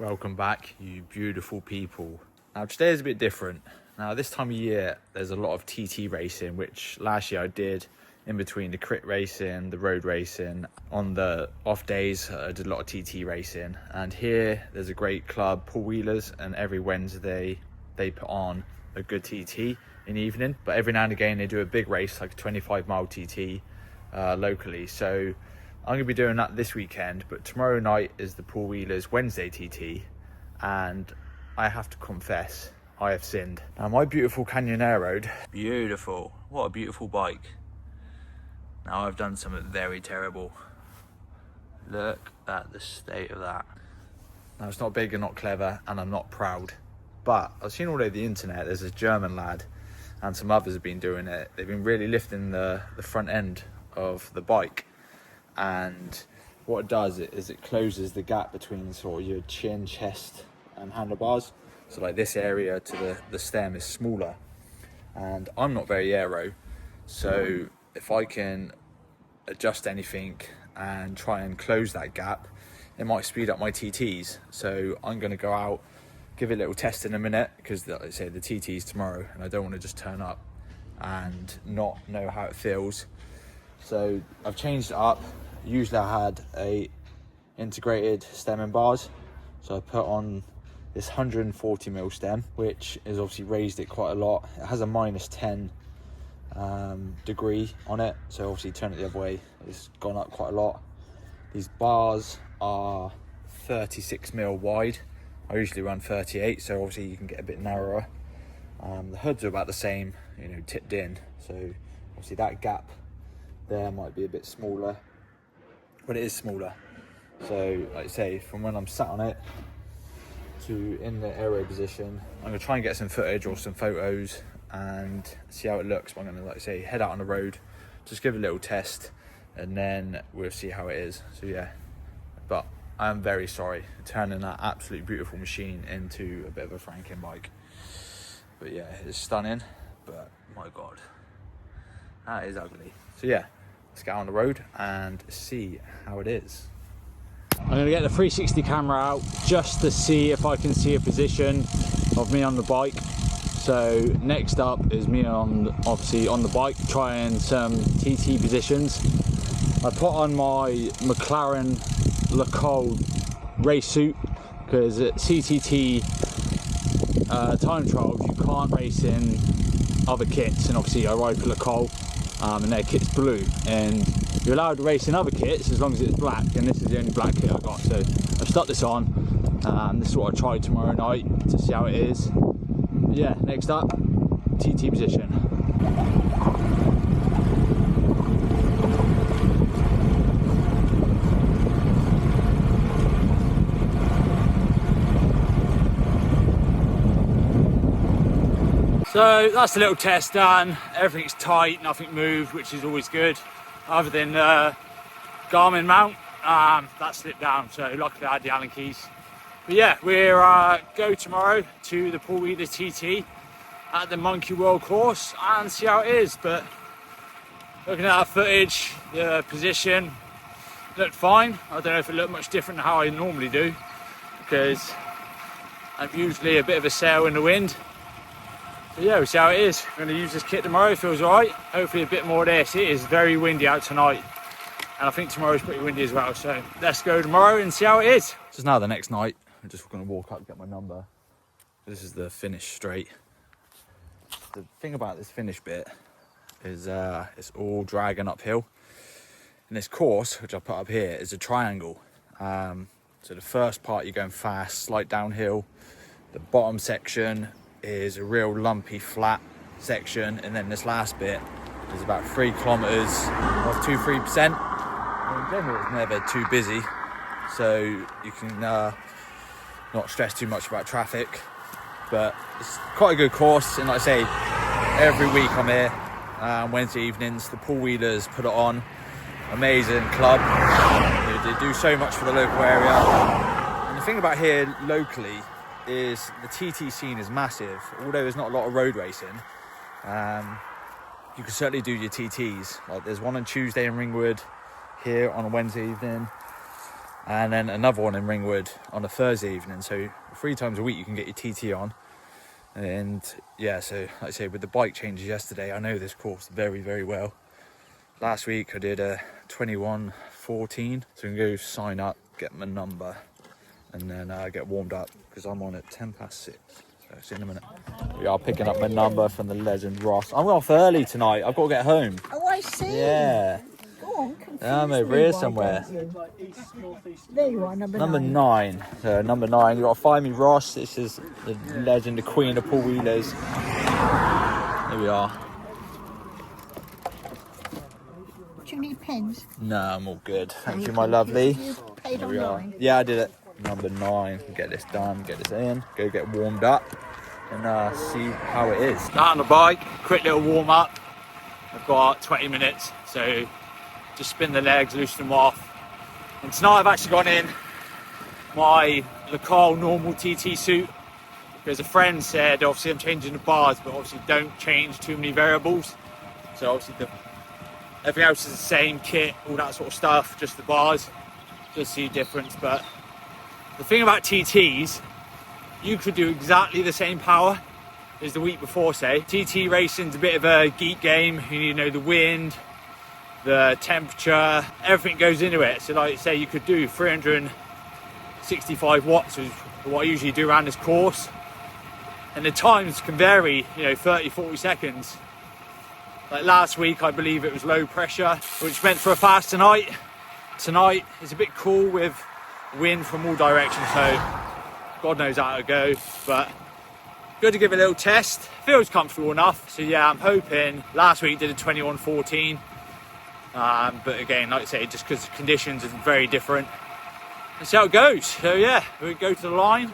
Welcome back, you beautiful people. Now today is a bit different. Now this time of year there's a lot of TT racing, which last year I did in between the crit racing, the road racing. On the off days I did a lot of TT racing, and here there's a great club, Poole Wheelers, and every Wednesday they put on a good TT in the evening, but every now and again they do a big race like a 25-mile TT locally. So I'm going to be doing that this weekend, but tomorrow night is the Poole Wheelers Wednesday TT, and I have to confess, I have sinned. Now my beautiful Canyon Aero, beautiful, what a beautiful bike. Now I've done something very terrible. Look at the state of that. Now it's not big and not clever, and I'm not proud, but I've seen all over the internet, there's a German lad and some others have been doing it. They've been really lifting the front end of the bike, and what it does is it closes the gap between sort of your chin, chest and handlebars. So like this area to the stem is smaller, and I'm not very aero, so if I can adjust anything and try and close that gap, it might speed up my TTs. So I'm going to go out, give it a little test in a minute, because like I say, the TT's tomorrow and I don't want to just turn up and not know how it feels. So I've changed it up. Usually I had a integrated stem and bars, so I put on this 140mm stem, which is obviously raised it quite a lot. It has a -10 degree on it, so obviously turn it the other way, it's gone up quite a lot. These bars are 36mm wide. I usually run 38, so obviously you can get a bit narrower. The hoods are about the same, you know, tipped in, so obviously that gap there might be a bit smaller, but it is smaller. So like I say, from when I'm sat on it to in the aero position, I'm going to try and get some footage or some photos and see how it looks. But I'm going to, like I say, head out on the road, just give it a little test, and then we'll see how it is. So yeah, but I'm very sorry turning that absolutely beautiful machine into a bit of a Franken bike. But yeah, it's stunning, but my god, that is ugly. So yeah, let's get on the road and see how it is. I'm going to get the 360 camera out just to see if I can see a position of me on the bike. So next up is me obviously on the bike, trying some TT positions. I put on my McLaren Lacole race suit, because at CTT time trials you can't race in other kits, and obviously I ride for Lacole, and their kit's blue, and you're allowed to race in other kits as long as it's black, and this is the only black kit I got. So I've stuck this on, and this is what I try tomorrow night to see how it is. But yeah, next up, TT position. So that's the little test done. Everything's tight, nothing moved, which is always good, other than Garmin mount that slipped down, so luckily I had the Allen keys. But yeah, we're go tomorrow to the Poole Wheelers TT at the Monkey World course and see how it is. But looking at our footage, the position looked fine. I don't know if it looked much different than how I normally do, because I'm usually a bit of a sail in the wind. So yeah, we'll see how it is. We're going to use this kit tomorrow, it feels alright. Hopefully a bit more of this. It is very windy out tonight, and I think tomorrow's pretty windy as well. So let's go tomorrow and see how it is. This is now the next night. I'm just going to walk up and get my number. This is the finish straight. The thing about this finish bit is it's all dragging uphill. And this course, which I put up here, is a triangle. So the first part you're going fast, slight downhill. The bottom section is a real lumpy flat section, and then this last bit is about 3 kilometers of 2-3%. In general, it's never too busy, so you can not stress too much about traffic, but it's quite a good course. And like I say, every week I'm here Wednesday evenings. The Poole Wheelers put it on, amazing club. They do so much for the local area, and the thing about here locally is the TT scene is massive. Although there's not a lot of road racing, you can certainly do your TTs. Like there's one on Tuesday in Ringwood, here on a Wednesday evening. and then another one in Ringwood on a Thursday evening. So 3 times a week you can get your TT on. And yeah, so like I say, with the bike changes yesterday, I know this course very, very well. Last week I did a 21:14, so I can go sign up, get my number, and then get warmed up because I'm on at 6:10. So see you in a minute. We are picking up my number from the legend Ross. I'm off early tonight. I've got to get home. Oh, I see. Yeah. Go on, I'm over here somewhere. There you are, number 9. So number 9, you got to find me, Ross. This is the legend, the queen of Poole Wheelers. Here we are. Do you need pens? No, I'm all good. Thank you, my lovely. You paid Here we are. online. Yeah, I did it. Number 9. Get this done, get this in, go get warmed up, and see how it is. Out on the bike, quick little warm up. I've got 20 minutes, so just spin the legs, loosen them off. And tonight I've actually gone in my Lacal normal TT suit because a friend said obviously I'm changing the bars, but obviously don't change too many variables. So obviously everything else is the same kit, all that sort of stuff, just the bars, just see a difference. But the thing about TTs, you could do exactly the same power as the week before, say. TT racing's a bit of a geek game. You need to know the wind, the temperature, everything goes into it. So like say you could do 365 watts is what I usually do around this course. And the times can vary, 30, 40 seconds. Like last week, I believe it was low pressure, which meant for a fast tonight. Tonight is a bit cool with wind from all directions, so God knows how it'll go. But good to give it a little test. Feels comfortable enough. So yeah, I'm hoping. Last week did a 21:14. But again, like I say, just because the conditions are very different. Let's see how it goes. So yeah, we go to the line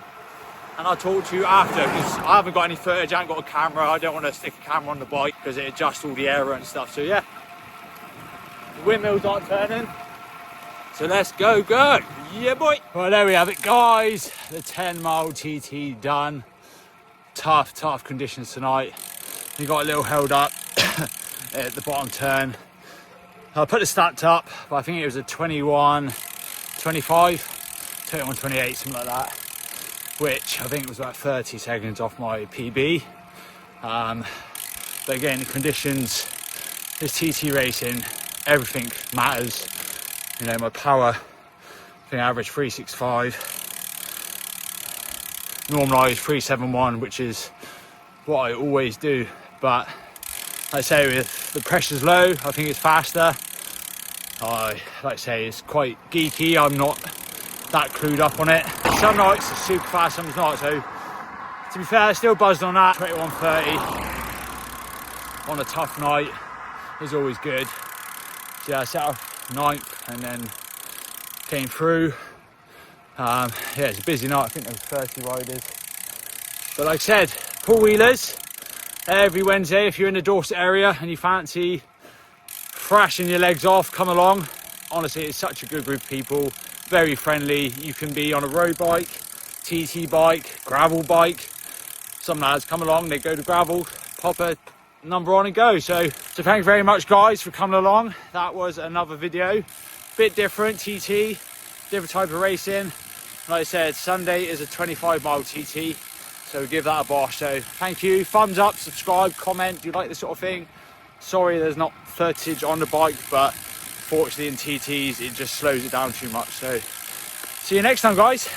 and I'll talk to you after, because I haven't got any footage, I haven't got a camera. I don't want to stick a camera on the bike because it adjusts all the aero and stuff. So yeah, the windmills aren't turning. So let's go. Yeah, boy. Well, there we have it, guys. The 10-mile TT done. Tough conditions tonight. We got a little held up at the bottom turn. I put the stats up, but I think it was a 21:25, 21:28, something like that, which I think was about 30 seconds off my PB. But again, the conditions, this TT racing, everything matters. My power, I think I average 365, normalised 371, which is what I always do. But like I say, with the pressure's low, I think it's faster. Like I say, it's quite geeky. I'm not that clued up on it. Some nights it's super fast, some it's not. So to be fair, still buzzed on that. 21:30 on a tough night is always good. So yeah, I set off 9th and then came through. Yeah, it's a busy night. I think there was 30 riders. But like I said, Poole Wheelers every Wednesday. If you're in the Dorset area and you fancy thrashing your legs off, come along. Honestly, it's such a good group of people, very friendly. You can be on a road bike, TT bike, gravel bike. Some lads come along, they go to gravel, pop a number on and go. So thank you very much, guys, for coming along. That was another video, bit different, TT, different type of racing. Like I said, Sunday is a 25-mile TT, so give that a bosh. So thank you, thumbs up, subscribe, comment, do you like this sort of thing? Sorry there's not footage on the bike, but fortunately in TTs it just slows it down too much. So see you next time, guys.